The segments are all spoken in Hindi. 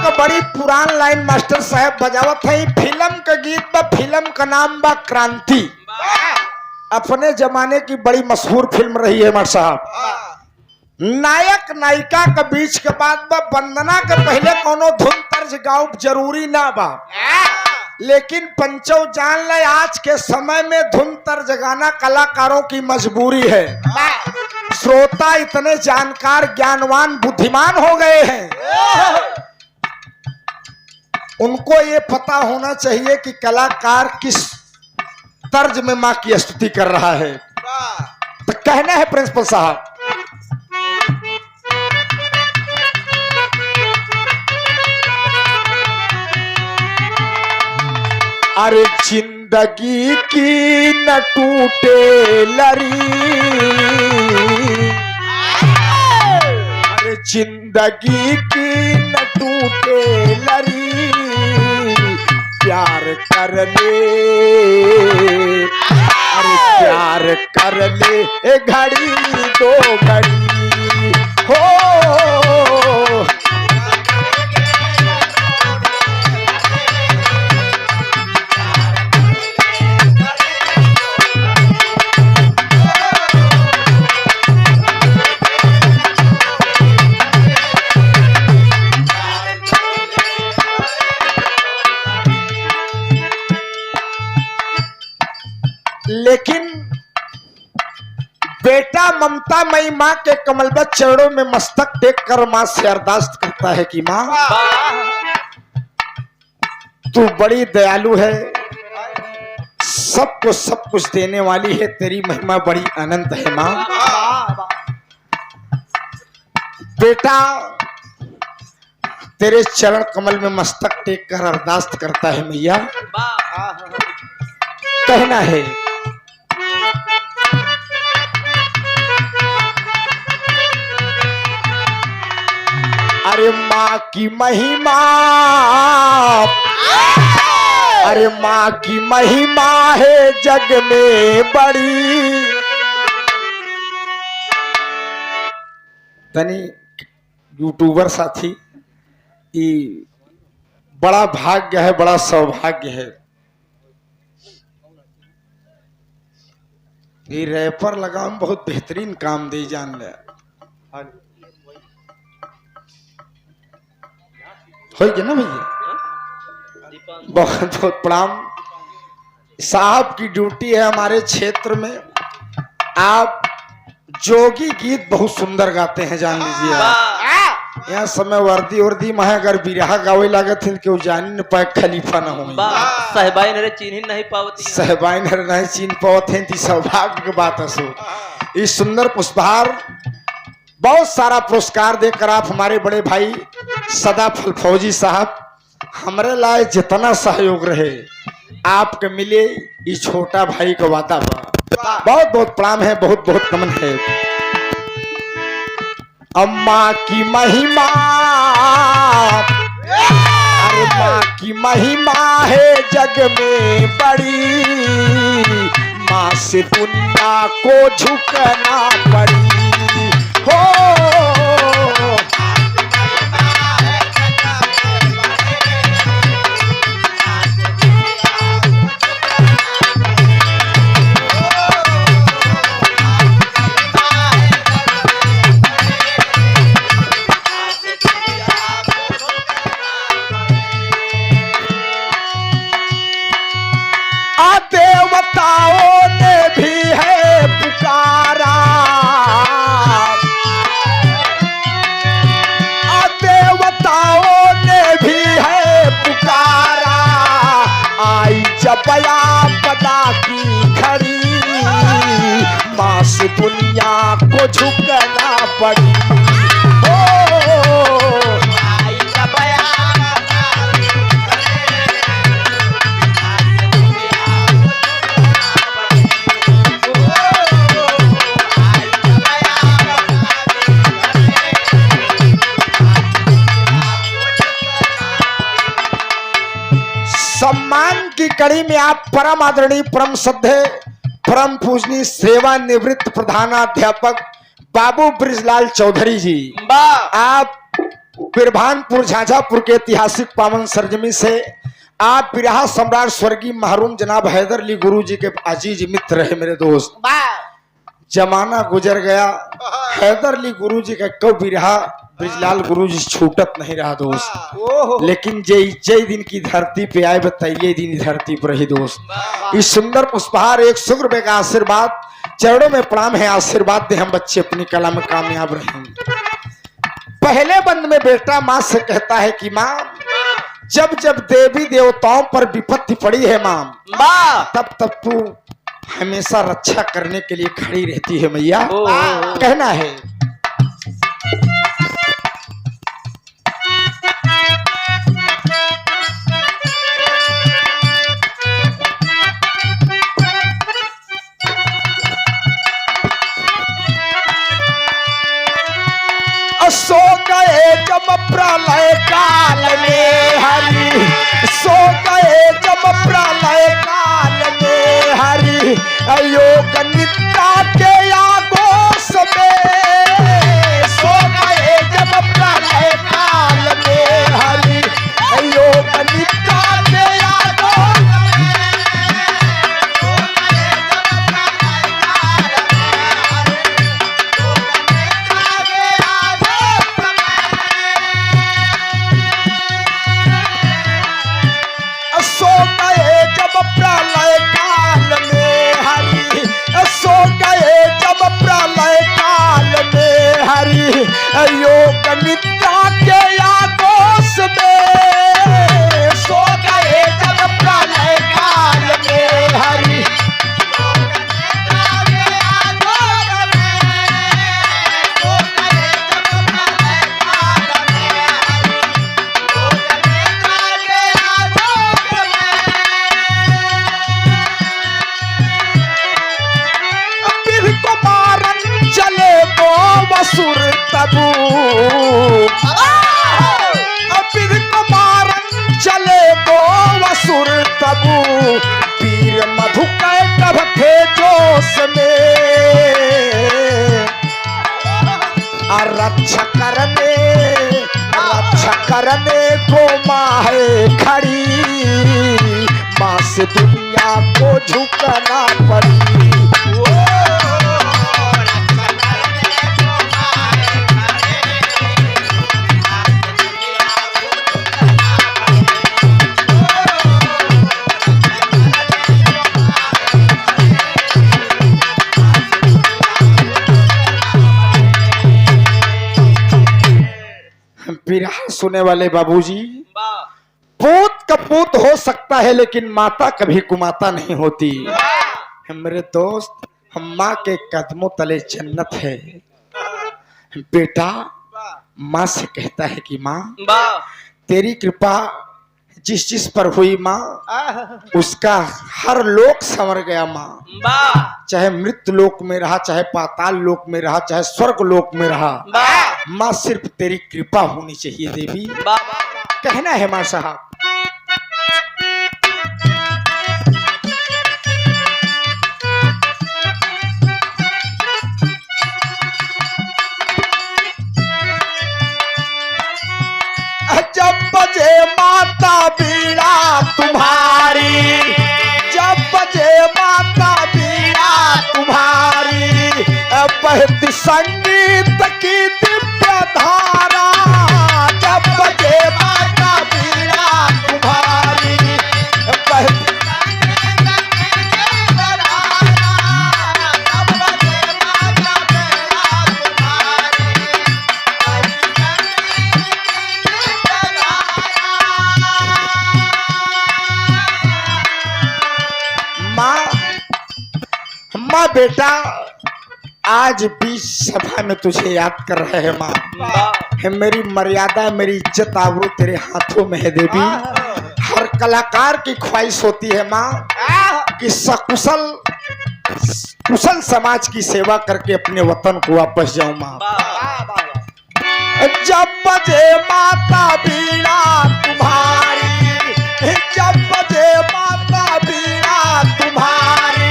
का बड़ी पुरान लाइन मास्टर साहब बजावत है। फिल्म का गीत बा, फिल्म का नाम बा क्रांति। अपने जमाने की बड़ी मशहूर फिल्म रही है मास्टर साहब। नायक नायिका के बीच के बाद बा, वंदना के पहले कोनो धुन तर्ज गाओ जरूरी ना बा, लेकिन पंचो जान ले आज के समय में धुन तर्ज गाना कलाकारों की मजबूरी है। श्रोता इतने जानकार ज्ञानवान बुद्धिमान हो गए हैं, उनको ये पता होना चाहिए कि कलाकार किस तर्ज में मां की स्तुति कर रहा है। तो कहना है प्रिंसिपल साहब, अरे जिंदगी की न टूटे लरी, अरे जिंदगी की न टूटे लरी, प्यार कर ले, अरे प्यार कर ले, एक घड़ी दो घड़ी हो। लेकिन बेटा ममता मई मां के कमलबद्ध चरणों में मस्तक टेक कर मां से अरदास करता है कि मां तू बड़ी दयालु है, सबको सब कुछ देने वाली है, तेरी महिमा बड़ी अनंत है मां। बेटा तेरे चरण कमल में मस्तक टेक कर अरदास करता है मैया। कहना है, अरे माँ की महिमा, अरे माँ की महिमा है जग में बड़ी। तनी यूट्यूबर साथी, ये बड़ा भाग्य है, बड़ा सौभाग्य है। ये रैपर लगाम बहुत बेहतरीन काम दे जान ले, हो गया ना भैया। बहुत बहुत प्रणाम। साहब की ड्यूटी है हमारे क्षेत्र में। आप जोगी गीत बहुत सुंदर गाते हैं, जान लीजिए। यहाँ समय वर्दी वर्दी में अगर बिरहा गावे लागत है कि जानी न पाए खलीफा न हो। सहबाई ने चीन नहीं पावती, सहबाई ने नहीं चीन पावत है, सौभाग्य की बात है। इस सुंदर पुष्पहार बहुत सारा पुरस्कार देकर आप हमारे बड़े भाई सदाफल फौजी साहब, हमारे लाए जितना सहयोग रहे आपके मिले, इस छोटा भाई का वादा बहुत बहुत प्रणाम है, बहुत बहुत नमन है। अम्मा की महिमा, अरे माँ की महिमा है जग में बड़ी, माँ से दुनिया को झुकना पड़ी हो। देवताओं ने भी है पुकारा, देवताओं ने भी है पुकारा, आई जब आपदा की घड़ी, माँ से दुनिया को झुकना पड़ी हो। सम्मान की कड़ी में आप परम आदरणीय, परम श्रद्धेय, परम पूजनीय सेवानिवृत्त प्रधानाध्यापक बाबू ब्रिजलाल चौधरी जी, आप बिरभानपुर झांझापुर के ऐतिहासिक पावन सरजमी से आप बिरहा सम्राट स्वर्गीय महरूम जनाब हैदर अली गुरु जी के अजीज मित्र है मेरे दोस्त। जमाना गुजर गया, हैदर अली गुरु जी का कब बिरहा ब्रिजलाल गुरु जी छूटत नहीं रहा दोस्त। लेकिन जय दिन की धरती पे आए बताइए दिन धरती पर ही दोस्त। इस सुंदर पुष्पहार एक शुक्र का आशीर्वाद, चरणों में प्रणाम है, आशीर्वाद दे हम बच्चे अपनी कला में कामयाब रहेंगे। पहले बंद में बेटा माँ से कहता है कि माँ जब जब देवी देवताओं पर विपत्ति पड़ी है माँ, तब तब तू हमेशा रक्षा करने के लिए खड़ी रहती है मैया। कहना है सो गए जब प्रलय काल में हरि, सो गए जब प्रलय काल में हरि, योग निद्रा के आगोश में, सो गए जब प्रलय काल में हरि, योग निद्रा के आगोश योग निद्रा के आगोश में, सो गए जब प्रलय काल में हरि, चले तो वसुर तबू, फिर कुमारन चले तो वसुर तबू, वीर मधुकर थे जोश में, रक्षा करने को माँ है खड़ी, माँ से दुनिया को झुकना पड़ी। बिरहा सुने वाले बाबूजी, पूत कपूत हो सकता है लेकिन माता कभी कुमाता नहीं होती। मेरे दोस्त, हम माँ के कदमों तले जन्नत है। बेटा माँ से कहता है कि माँ तेरी कृपा जिस जिस पर हुई माँ, उसका हर लोक संवर गया माँ। चाहे मृत्यु लोक में रहा, चाहे पाताल लोक में रहा, चाहे स्वर्ग लोक में रहा, माँ सिर्फ तेरी कृपा होनी चाहिए देवी। कहना है माँ साहब, जब बजे माता बीड़ा तुम्हारी, जब बजे माता बीड़ा तुम्हारी, बहती संगीत की दिव्य धारा, जब बजे माता बीड़ा तुम्हारी, बहती माँ बेटा आज बीच सभा में तुझे याद कर रहे हैं माँ। मेरी मर्यादा, मेरी इज्जत आबरू तेरे हाथों में है देवी। हर कलाकार की ख्वाहिश होती है माँ कि कुशल समाज की सेवा करके अपने वतन को वापस जाऊं माँ। जब बजे माता बीड़ा तुम्हारी, जब बजे माता बीड़ा तुम्हारी,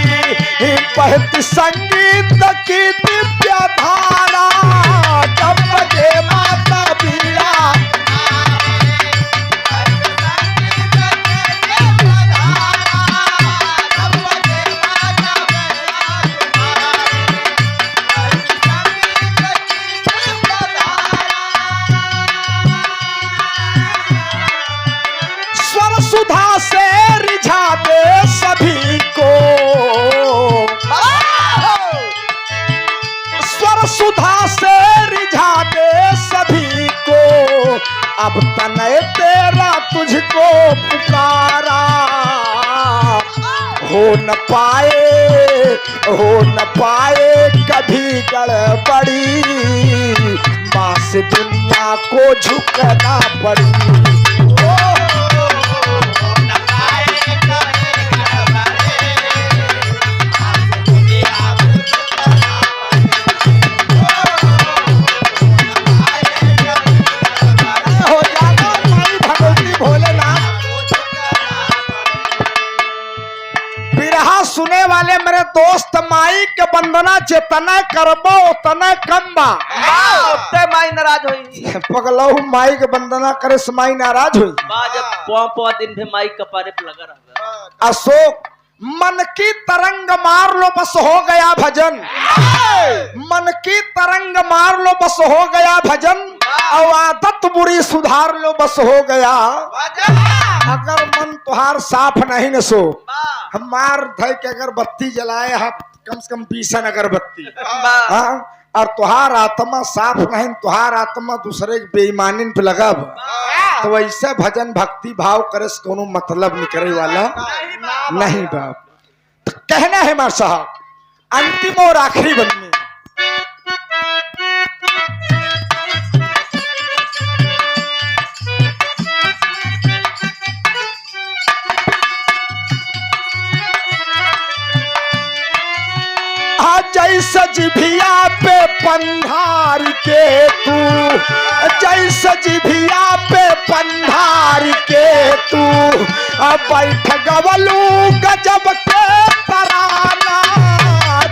बहती संगीत की दिव्य धारा, जब बजे माता बीड़ा सुधा से रिझा दे सभी को, स्वर सुधा से रिझा दे सभी को, अब तनय तेरा तुझको पुकारा, हो न पाए कभी गड़बड़ी, माँ से दुनिया को झुकना पड़ी। हो जाना माई भगवती भोलेनाथ। बिरहा सुने वाले मेरे दोस्त, माई के वंदना चेतना करबो उतना कम बा। उत्ते माई नाराज होई। पगलहू माई के वंदना करे से माई नाराज हुई। जब पौ दिन भी माई कपारे पे लगा रहा। अशोक, मन की तरंग मार लो बस हो गया भजन, मन की तरंग मार लो बस हो गया भजन, और आदत बुरी सुधार लो बस हो गया। अगर मन तुहार साफ नहीं न सो, हम मार धय के अगरबत्ती जलाए हम कम से कम 20 अगरबत्ती, हाँ, और तुहार आत्मा साफ नहीं, तुहार आत्मा दूसरे के बेईमानी पे लगा, तो वैसे भजन भक्ति भाव करे से कोनो मतलब निकले वाला नहीं बाप। तो कहना है मार साहब अंतिम और आखिरी बंद में, जैसे जिभिया पे पंधार के तू, जैसे जिभिया पे पंधार के तू, अब बैठ गवलू गजब के तराना,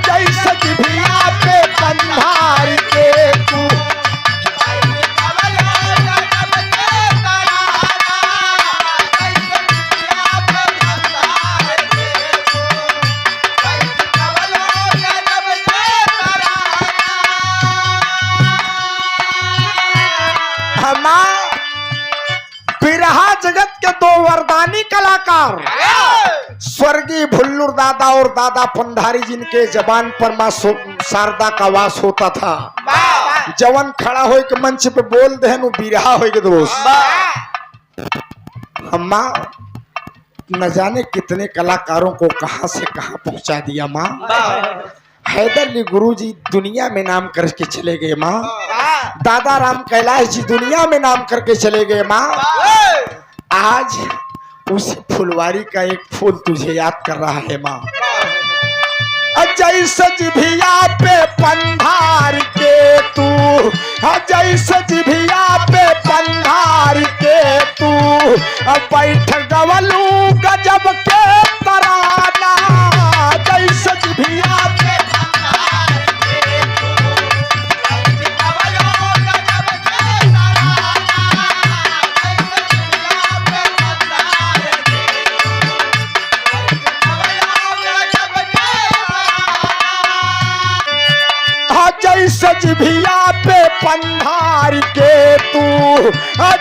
जैसे जिभिया पे पंधार के तू, बिरहा जगत के दो वरदानी कलाकार स्वर्गीय भुल्लुर दादा और दादा पंधारी, जिनके जबान पर मां शारदा का वास होता था। जवन खड़ा हो के मंच पे बोल दे नु बिरहा हो के दोस्त। अम्मा न जाने कितने कलाकारों को कहां से कहां पहुंचा दिया माँ। हैदर अली गुरुजी दुनिया में नाम करके चले गए माँ। दादा राम कैलाश जी दुनिया में नाम करके चले गए माँ। आज उसी फुलवारी का एक फूल तुझे याद कर रहा है माँ। जैसे जिभिया पे पंधार के तू, जैसे जिभिया पे पंधार के तू, बैठ गवलू गजब के तराना, जैसे जिभिया पे जैसे जिभिया पे पंधार के तू,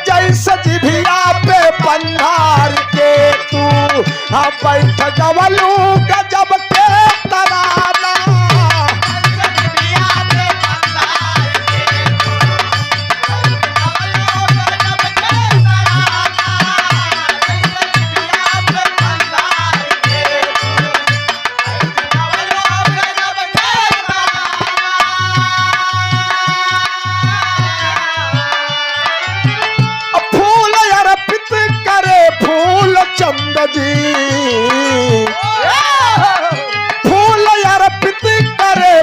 जैसे जिभिया पे पंधार के तू, बैठ गवलू गजब के तराना। फूल अर्पित करे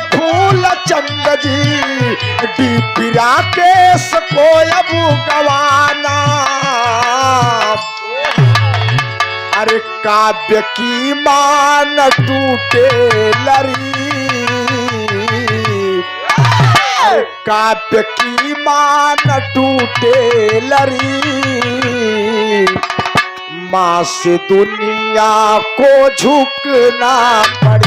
फूल चंद जी, डीपिरा केस को अब गवाना। अरे काव्य की मान टूटे लरी, अरे काव्य की मान टूटे लरी, माँ से दुनिया को झुकना पड़े।